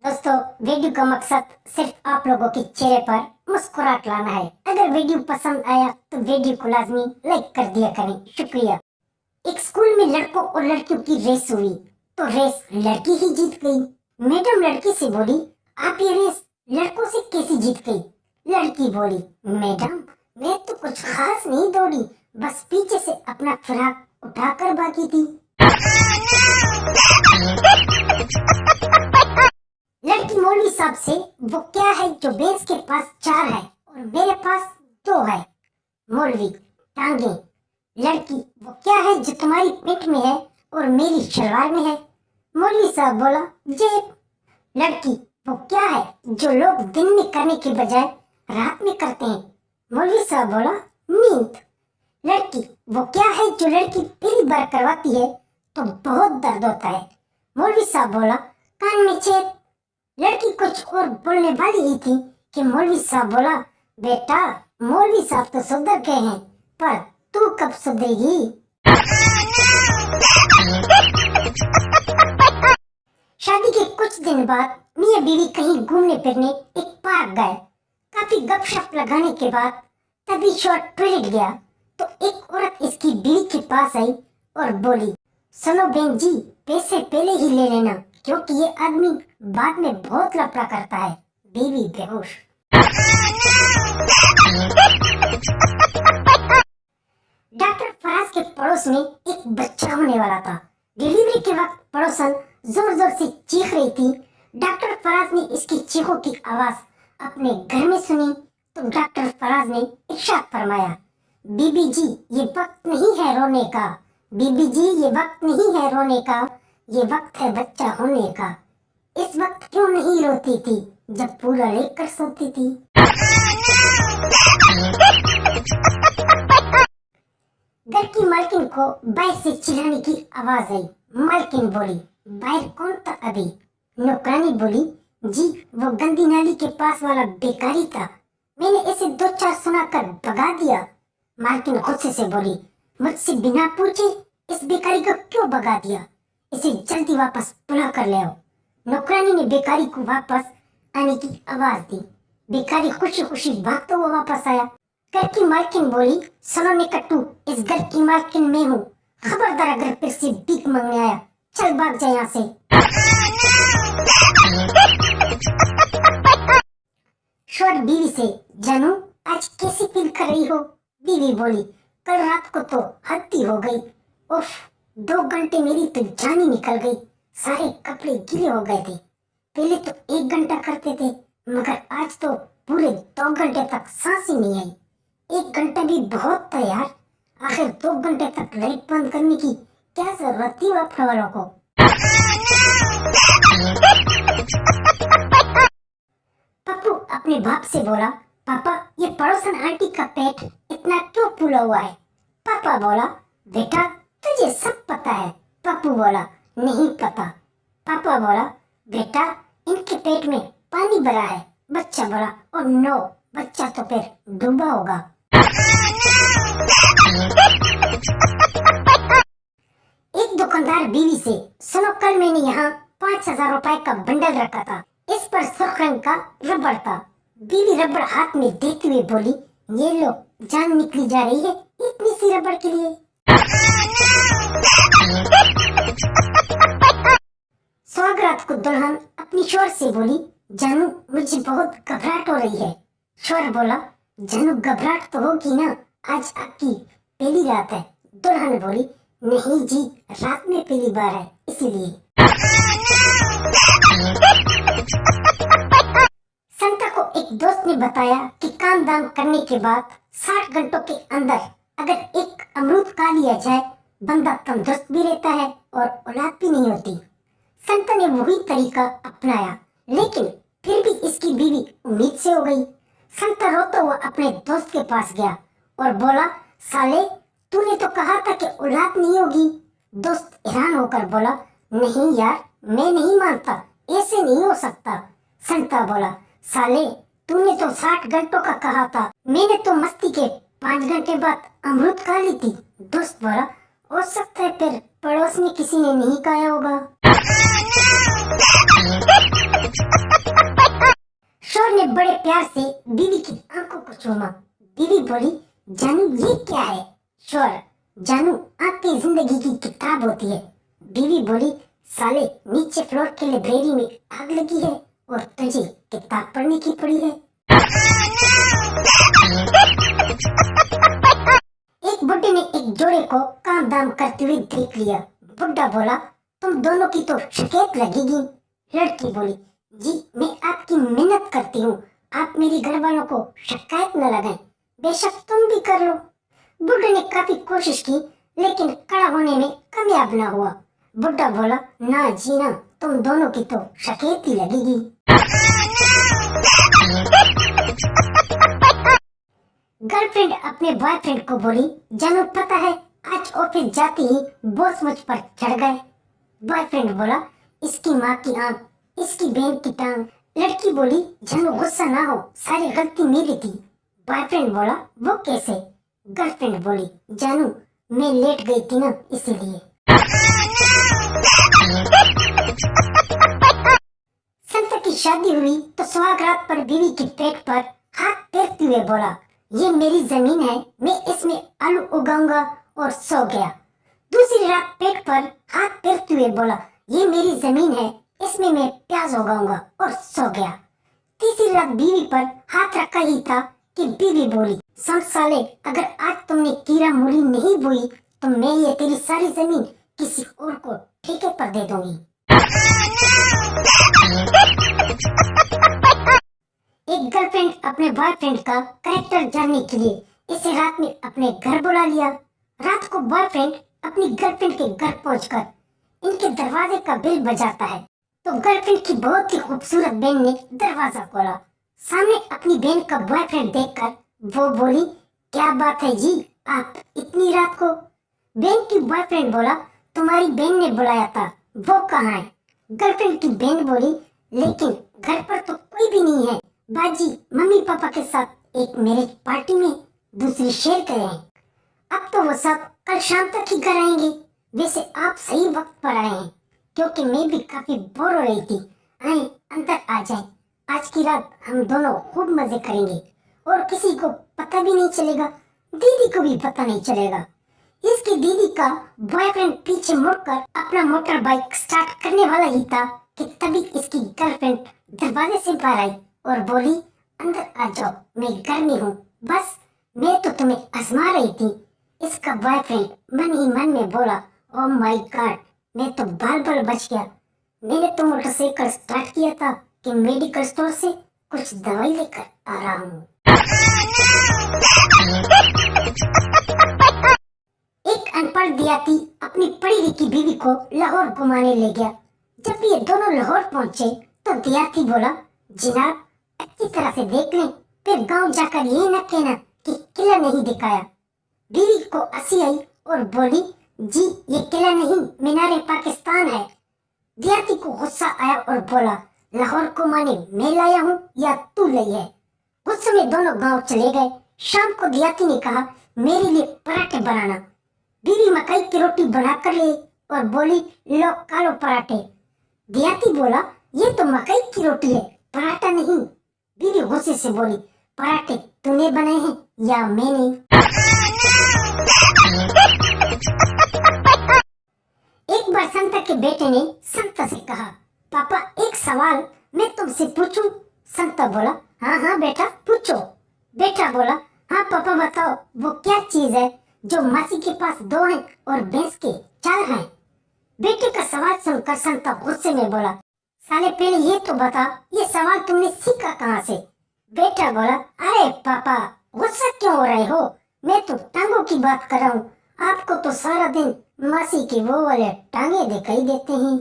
दोस्तों, वीडियो का मकसद सिर्फ आप लोगों के चेहरे पर मुस्कुराहट लाना है। अगर वीडियो पसंद आया तो वीडियो को लाजमी लाइक कर दिया करें। शुक्रिया। एक स्कूल में लड़कों और लड़कियों की रेस हुई तो रेस लड़की ही जीत गई। मैडम लड़की से बोली, आप ये रेस लड़कों से कैसे जीत गई? लड़की बोली, मैडम मैं तो कुछ खास नहीं दौड़ी, बस पीछे से अपना फिराक उठाकर भागी थी। लड़की मौलवी साहब से, वो क्या है जो बेंच के पास 4 है और मेरे पास 2 है? मौलवी, टांगे। लड़की, वो क्या है जो तुम्हारी पेट में है और मेरी शलवार में है? मौलवी साहब बोला, जेब। लड़की, वो क्या है जो लोग दिन में करने के बजाय रात में करते हैं? मौलवी साहब बोला, नींद। लड़की, वो क्या है जो लड़की पहली बार करवाती है तो बहुत दर्द होता है? मौलवी साहब बोला, कान में छेद। लड़की कुछ और बोलने वाली ही थी कि मौलवी साहब बोला, बेटा मौलवी साहब तो सुधर गए हैं, पर तू कब सुधरेगी? शादी के कुछ दिन बाद मियां बीवी कहीं घूमने फिरने एक पार्क गए। काफी गपशप लगाने के बाद तभी शॉर्ट टॉयलेट गया तो एक औरत इसकी बीवी के पास आई और बोली, सुनो बहन जी, पैसे पहले ही ले लेना क्योंकि ये आदमी बाद में बहुत लफड़ा करता है। बीवी बेहोश। डॉक्टर फराज के पड़ोस में एक बच्चा होने वाला था। डिलीवरी के वक्त पड़ोसन जोर जोर से चीख रही थी। डॉक्टर फराज ने इसकी चीखों की आवाज अपने घर में सुनी तो डॉक्टर फराज ने इरशाद फरमाया, बीबी जी ये वक्त नहीं है रोने का, बीबी जी ये वक्त नहीं है रोने का, ये वक्त है बच्चा होने का। इस वक्त क्यों नहीं रोती थी जब पूरा लेकर सोती थी? घर की मालकिन को बाहर से चिल्लाने की आवाज आई। मालकिन बोली, बाहर कौन था अभी? नौकरानी बोली, जी वो गंदी नाली के पास वाला बेकारी था, मैंने इसे 2-4 सुनाकर भगा दिया। मालकिन गुस्से से बोली, मुझसे बिना पूछे इस बेकारी को क्यों भगा दिया? इसे जल्दी वापस बुला कर ले आओ। नौकरानी ने बेकारी को वापस आने की आवाज दी। बेकारी खुशी खुशी भागता हुआ वापस आया। घर की मालकिन बोली, सुनो निकट्टू, इस घर की मालकिन मैं हूँ, खबरदार अगर फिर से भीख मांगने आया चल भाग जा यहाँ से। शोर बीवी से, जानू आज कैसी फील कर रही हो? बीवी बोली, कल रात को तो हद ही हो गई, उफ 2 घंटे मेरी तो जान ही निकल गई, सारे कपड़े गीले हो गए थे। पहले तो 1 घंटा करते थे मगर आज तो पूरे 2 घंटे तक सांस ही नहीं आई। 1 घंटा भी बहुत था यार, आखिर 2 घंटे तक लाइट बंद करने की क्या जरूरत थी वापस वालों को? पप्पू अपने बाप से बोला, पापा ये पड़ोसन आंटी का पेट इतना क्यों फूला हुआ है? पापा बोला, बेटा तुझे सब पता है। पप्पू बोला, नहीं पता। पापा बोला, बेटा इनके पेट में पानी भरा है। बच्चा बोला, ओ नो, बच्चा तो फिर डूबा होगा। एक दुकानदार बीवी से, सुनो कल मैंने यहाँ 5000 रुपए का बंडल रखा था, इस पर सुर्ख रंग का रबड़ था। बीवी रबड़ हाथ में देते हुए बोली, ये लो, जान निकली जा रही है इतनी सी रबड़ के लिए। सुहागरात को दुल्हन अपनी शोहर से बोली, जानू मुझे बहुत घबराहट हो रही है। शोहर बोला, जानू घबराहट तो होगी ना, आज आपकी पहली रात है। दुल्हन बोली, नहीं जी, रात में पहली बार है इसीलिए। संता को एक दोस्त ने बताया कि काम दाम करने के बाद 60 घंटों के अंदर अगर एक अमरूद खा लिया जाए बंदा तंदुरुस्त भी रहता है और औलाद भी नहीं होती। संता ने वही तरीका अपनाया, लेकिन फिर भी इसकी बीवी उम्मीद से हो गई। संता रोता हुआ अपने दोस्त के पास गया और बोला, साले तूने तो कहा था कि औलाद नहीं होगी। दोस्त हैरान होकर बोला, नहीं यार मैं नहीं मानता, ऐसे नहीं हो सकता। संता बोला, साले तूने तो 60 घंटों का कहा था, मैंने तो मस्ती के 5 घंटे बाद अमरूद खा ली थी। दोस्त बोला, हो सकता है फिर पड़ोस में किसी ने नहीं खाया होगा। प्यार से बीवी की आंखों को चूमा। बीवी बोली, जानू ये क्या है? शौहर, जानू आपकी जिंदगी की किताब होती है। बीवी बोली, साले नीचे फ्लोर के लाइब्रेरी में आग लगी है और तुझे किताब पढ़ने की पड़ी है। एक बुड्ढे ने एक जोड़े को काम दाम करते हुए देख लिया। बुड्ढा बोला, तुम दोनों की तो शिकायत लगेगी। लड़की बोली, जी मैं आपकी मिन्नत करती हूँ, आप मेरी घर वालों को शिकायत न लगाएं, बेशक तुम भी कर लो। बुड्ढे ने काफी कोशिश की लेकिन खड़ा होने में कामयाब न हुआ। बुड्ढा बोला, ना जी ना, तुम दोनों की तो शिकायत ही लगेगी। गर्लफ्रेंड अपने बॉयफ्रेंड को बोली, जानू पता है आज ऑफिस जाते ही बॉस मुझ पर चढ़ गए। बॉयफ्रेंड बोला, इसकी माँ की आंख, इसकी बहन की टांग। लड़की बोली, जानू गुस्सा ना हो, सारी गलती मेरी थी। बॉयफ्रेंड बोला, वो कैसे? गर्लफ्रेंड बोली, जानू मैं लेट गई थी ना इसीलिए। संत की शादी हुई तो सुहागरात पर बीवी के पेट पर हाथ फेरते हुए बोला, ये मेरी जमीन है, मैं इसमें आलू उगाऊंगा, और सो गया। दूसरी रात पेट पर हाथ फेरते हुए बोला, ये मेरी जमीन है, इसमें मैं प्याज उगाऊंगा, और सो गया। तीसरी रात बीवी पर हाथ रखा ही था कि बीवी बोली, सुन साले, अगर आज तुमने कीड़ा मूली नहीं बोई तो मैं ये तेरी सारी जमीन किसी और को ठेके पर दे दूंगी। एक गर्लफ्रेंड अपने बॉयफ्रेंड का कैरेक्टर जानने के लिए इसे रात में अपने घर बुला लिया। रात को बॉयफ्रेंड अपनी गर्लफ्रेंड के घर पहुंचकर इनके दरवाजे का बेल बजाता है तो गर्लफ्रेंड की बहुत ही खूबसूरत बहन ने दरवाजा खोला। सामने अपनी बहन का बॉयफ्रेंड देखकर वो बोली, क्या बात है जी, आप इतनी रात को? बहन की बॉयफ्रेंड बोला, तुम्हारी बहन ने बुलाया था, वो कहाँ है? गर्लफ्रेंड की बहन बोली, लेकिन घर पर तो कोई भी नहीं है, बाजी मम्मी पापा के साथ एक मैरिज पार्टी में दूसरी शेयर गए हैं। अब तो वो सब कल शाम तक ही घर आएंगे। वैसे आप सही वक्त पर आए हैं, क्योंकि मैं भी काफी बोर हो रही थी। आए अंदर आ जाए, आज की रात हम दोनों खूब मजे करेंगे और किसी को पता भी नहीं चलेगा, दीदी को भी पता नहीं चलेगा। इसकी दीदी का बॉयफ्रेंड पीछे मुड़कर अपना मोटर बाइक स्टार्ट करने वाला ही था कि तभी इसकी गर्लफ्रेंड दरवाजे से बाहर आई और बोली, अंदर आ जाओ, मैं घर में हूँ, बस मैं तो तुम्हें आजमा रही थी। इसका बॉयफ्रेंड मन ही मन में बोला, ओह माय गॉड, मैं तो बाल बाल बच गया। मैंने तो मोटरसाइकिल स्टार्ट किया था कि मेडिकल स्टोर से कुछ दवाई लेकर आ रहा हूँ। एक अनपढ़ देहाती अपनी पढ़ी लिखी बीवी को लाहौर घुमाने ले गया। जब ये दोनों लाहौर पहुंचे तो देहाती बोला, जनाब अच्छी तरह से देख लें, फिर गांव जाकर ये न कहना कि किला नहीं दिखाया। बीवी को हंसी आई और बोली, जी ये किला नहीं, मीनारे पाकिस्तान है। देहाती को गुस्सा आया और बोला, लाहौर को माने मैं लाया हूँ या तू लाई है? गुस्से में दोनों गांव चले गए। शाम को देहाती ने कहा, मेरे लिए पराठे बनाना। बीवी मकई की रोटी बना कर ले और बोली, लो खा लो पराठे। देहाती बोला, ये तो मकई की रोटी है, पराठा नहीं। बीवी गुस्से से बोली, पराठे तूने बनाए हैं या मैंने? एक बार संता के बेटे ने संता से कहा, पापा एक सवाल मैं तुमसे पूछूं? संता बोला, हाँ हाँ बेटा पूछो। बेटा बोला, हाँ पापा बताओ, वो क्या चीज है जो मासी के पास 2 हैं और भैंस के 4 हैं? बेटे का सवाल सुनकर संता गुस्से में बोला, साले पहले ये तो बता, ये सवाल तुमने सीखा कहाँ से? बेटा बोला, अरे पापा गुस्सा क्यों हो रहे हो, मैं तो टांगों की बात कर रहा हूँ, आपको तो सारा दिन मासी की वो वाले टांगे दिखाई देते हैं।